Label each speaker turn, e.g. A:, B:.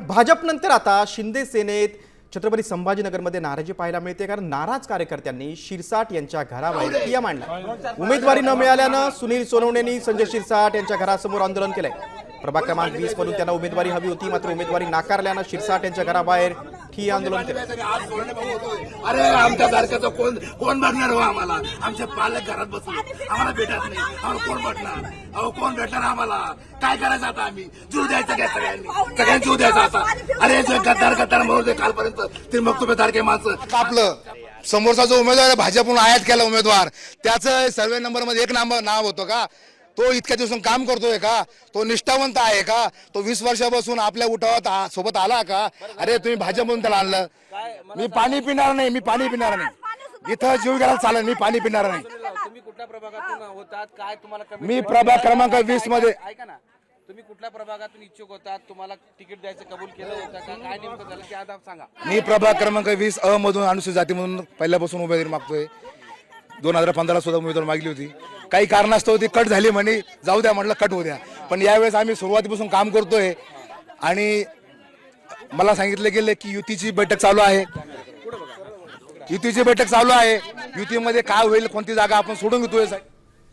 A: भाजपनंतर आता शिंदे सेनेत छत्रपती संभाजीनगरमध्ये नाराजी पाहायला मिळते, कारण नाराज कार्यकर्त्यांनी शिरसाट यांच्या घराबाहेर ठिय्या मांडला। उमेदवारी न मिळाल्यानं सुनील सोनवणेंनी संजय शिरसाट यांच्या घरासमोर आंदोलन केलंय। प्रभाग क्रमांक 20 मधून त्यांना उमेदवारी हवी होती, मात्र उमेदवारी नाकारल्यानं शिरसाट यांच्या घराबाहेर ठिय्या आंदोलन केलं।
B: अरे आमच्या सारख्याचं कोण बघणार हो आम्हाला? आमचे पालक घरात बसले, आम्हाला भेटत नाही, आम्हाला कोण भेटणार? अहो कोण भेटणार आम्हाला? काय करायचं आता? आम्ही जीव द्यायचा काय? सगळ्यांनी जीव द्यायचा आता? अरे जो गद्दार म्हणून दे कालपर्यंत ते मग तुम्ही सारखे माणसं
C: आपलं समोरचा जो उमेदवार भाजपकडून आयात केला उमेदवार, त्याचं सर्वे नंबर मध्ये एक नाव होतं का? तो इतक्या दिवसांपासून काम करतोय का? तो निष्ठावंत आहे का? तो 20 वर्षापासून आपल्या उठावात सोबत आला का? अरे तुम्ही भाजपमधून त्याला आणलं। मी पाणी पिणार नाही, मी पाणी पिणार नाही, इथं जीव घ्यायला चालेल, मी पाणी पिणार नाही।
D: तुम्ही कुठल्या प्रभागातून होतात? काय तुम्हाला
C: मी प्रभाग क्रमांक 20 मध्ये।
D: ऐका ना, तुम्ही कुठल्या प्रभागातून इच्छुक होतात? तुम्हाला तिकीट द्यायचं कबूल केलं होतं का? काय नेमकं झालं ते आता सांगा।
C: मी प्रभाग क्रमांक 20 अ मधून अनुसूचित जातीमधून पहिल्यापासून उमेदवारी मागतोय। 2015 सुद्धा उमेदवारी मागली होती, काही कारणास्तव ती कट झाली, म्हणे जाऊ द्या, म्हटलं कट होऊ द्या। पण यावेळेस आम्ही सुरुवातीपासून काम करतोय आणि मला सांगितलं गेलं की युतीची बैठक चालू आहे, युतीची बैठक चालू आहे। युतीमध्ये काय होईल, कोणती जागा आपण सोडून घेतोय साहेब।